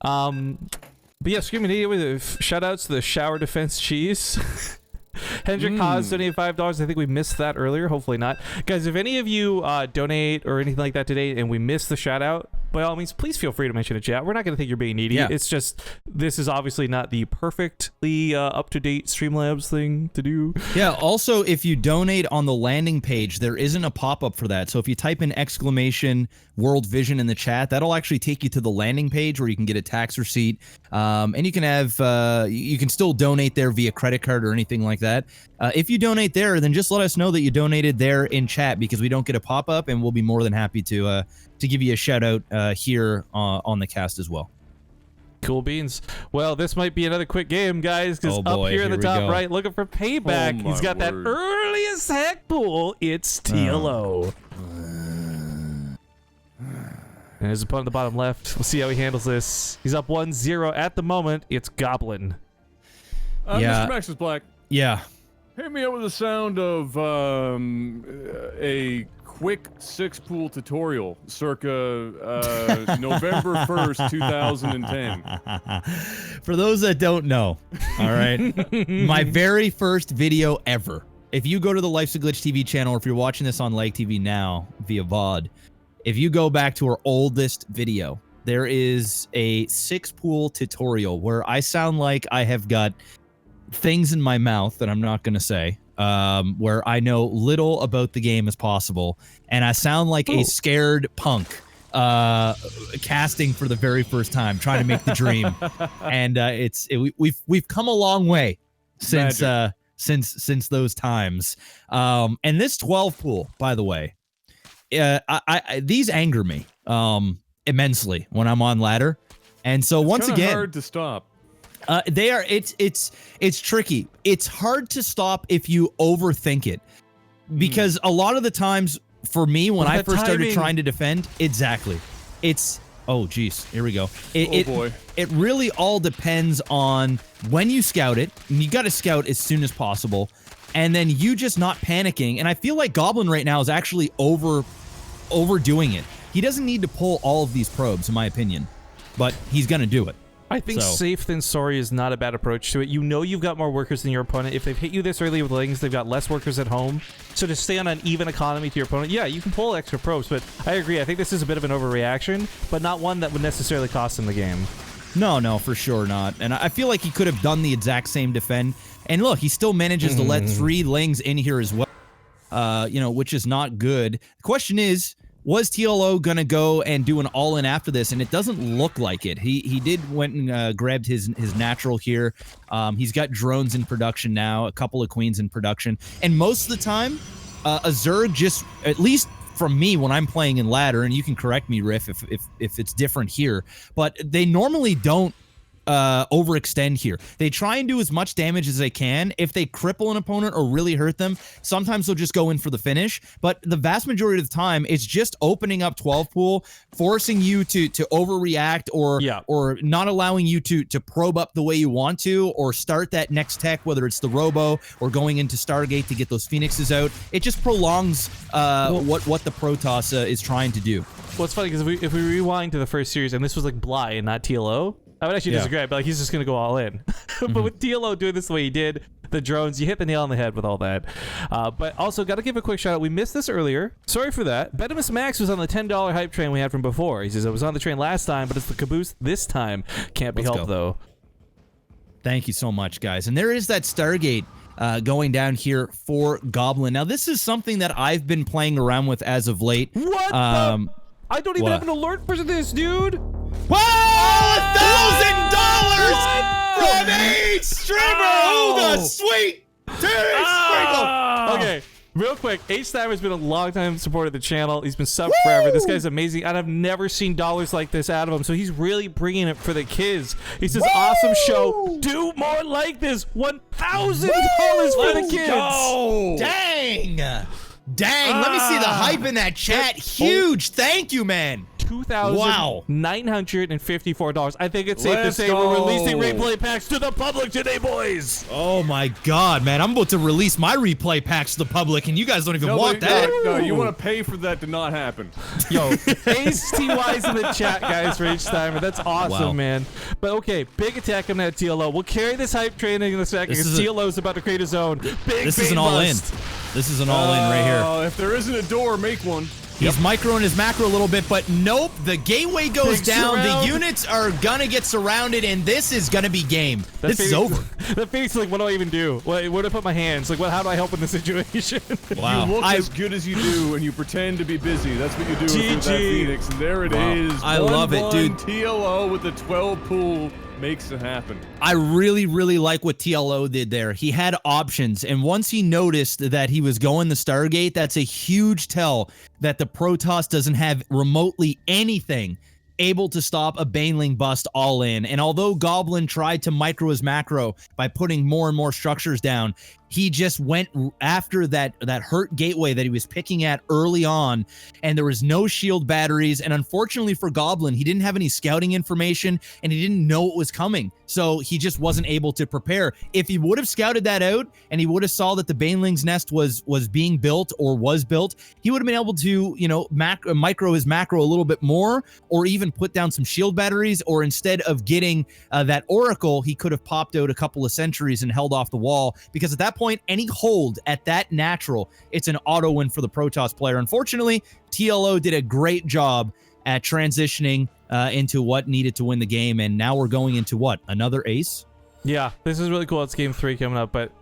But yeah, Screaming Idiot with shout outs to the Shower Defense Cheese. Hendrik Haas donated $5. I think we missed that earlier. Hopefully not. Guys, if any of you donate or anything like that today and we missed the shout out, by all means, please feel free to mention it, chat. We're not going to think you're being needy. Yeah. It's just, this is obviously not the perfectly up-to-date Streamlabs thing to do. Yeah, also, if you donate on the landing page, there isn't a pop-up for that. So if you type in exclamation World Vision in the chat, that'll actually take you to the landing page where you can get a tax receipt. And you can have, you can still donate there via credit card or anything like that. If you donate there, then just let us know that you donated there in chat, because we don't get a pop-up, and we'll be more than happy to give you a shout out here on the cast as well. Cool beans. Well, this might be another quick game, guys, because up here in the top right, looking for payback, he's got that earliest heck pool. It's TLO. And his opponent at the bottom left. We'll see how he handles this. He's up 1-0 at the moment. It's Goblin. Mr. Max is black. Yeah. Hit me up with the sound of a quick 6-pool tutorial circa November 1st, 2010. For those that don't know, all right, my very first video ever. If you go to the Lifesaglitchtv channel, or if you're watching this on LiquidTV now via VOD, if you go back to our oldest video, there is a 6-pool tutorial where I sound like I have got things in my mouth that I'm not going to say, where I know little about the game as possible, and I sound like a scared punk casting for the very first time, trying to make the dream. And we've come a long way since since those times. And this 12 pool, by the way, these anger me immensely when I'm on ladder, and so it's once again, hard to stop. They are. It's tricky. It's hard to stop if you overthink it, because a lot of the times for me when I first started trying to defend, it's oh geez, here we go. It really all depends on when you scout it, and you got to scout as soon as possible, and then you just not panicking. And I feel like Goblin right now is actually overdoing it. He doesn't need to pull all of these probes, in my opinion, but he's gonna do it. I think safe than sorry is not a bad approach to it. You know you've got more workers than your opponent. If they've hit you this early with lings, they've got less workers at home. So to stay on an even economy to your opponent, yeah, you can pull extra probes, but I agree. I think this is a bit of an overreaction, but not one that would necessarily cost him the game. No, for sure not. And I feel like he could have done the exact same defend. And look, he still manages to let 3 lings in here as well, you know, which is not good. The question is, was TLO gonna go and do an all-in after this? And it doesn't look like it. He did went and grabbed his natural here. He's got drones in production now, a couple of queens in production, and most of the time, a Zerg just, at least from me when I'm playing in ladder, and you can correct me, Riff, if it's different here, but they normally don't overextend here. They try and do as much damage as they can. If they cripple an opponent or really hurt them, sometimes they'll just go in for the finish, but the vast majority of the time it's just opening up 12 pool, forcing you to overreact, or not allowing you to probe up the way you want to, or start that next tech, whether it's the robo or going into Stargate to get those phoenixes out. It just prolongs what the Protoss is trying to do. Well, it's funny because if we rewind to the first series and this was like Bly and not TLO, I would actually disagree. I'd be like, he's just going to go all in. But with TLO doing this the way he did, the drones, you hit the nail on the head with all that. But also, got to give a quick shout out. We missed this earlier. Sorry for that. Betimus Max was on the $10 hype train we had from before. He says, I was on the train last time, but it's the caboose this time. Can't be helped, though. Thank you so much, guys. And there is that Stargate going down here for Goblin. Now, this is something that I've been playing around with as of late. What I don't even have an alert for this, dude. Whoa! $1,000 from each streamer! Oh, the sweet sprinkle! Okay, real quick, H-Stabber has been a long time supporter of the channel. He's been subbed forever. This guy's amazing, and I've never seen dollars like this out of him, so he's really bringing it for the kids. He says, awesome show. Do more like this. $1,000 for the kids. Go. Dang! Dang, let me see the hype in that chat. Huge. Thank you, man. $2,954. I think it's safe to say we're releasing replay packs to the public today, boys. Oh my God, man! I'm about to release my replay packs to the public, and you guys don't even want that. No, you want to pay for that to not happen. Yo, Ace TY's in the chat, guys, for each timer. That's awesome, man. But okay, big attack on that TLO. We'll carry this hype train in a second because TLO's about to create his own. This is an all-in. This is an all-in right here. If there isn't a door, make one. He's microing his macro a little bit, but nope. The gateway goes down. The units are gonna get surrounded, and this is gonna be game. This is over. The Phoenix is like, what do I even do? Where do I put my hands? Like, how do I help in this situation? Wow. You look as good as you do, and you pretend to be busy. That's what you do with that Phoenix, and there it is. I love it, dude. TLO with the 12 pool makes it happen. I really, really like what TLO did there. He had options, and once he noticed that he was going the Stargate, that's a huge tell that the Protoss doesn't have remotely anything able to stop a Baneling bust all in. And although Goblin tried to micro his macro by putting more and more structures down, he just went after that hurt gateway that he was picking at early on, and there was no shield batteries. And unfortunately for Goblin, he didn't have any scouting information, and he didn't know it was coming. So he just wasn't able to prepare. If he would have scouted that out, and he would have saw that the Baneling's nest was being built or was built, he would have been able to, you know, micro his macro a little bit more, or even put down some shield batteries. Or instead of getting that Oracle, he could have popped out a couple of sentries and held off the wall, because at that point, any hold at that natural, it's an auto win for the Protoss player. Unfortunately, TLO did a great job at transitioning into what needed to win the game, and now we're going into what, another ace? Yeah, this is really cool. It's game 3 coming up, but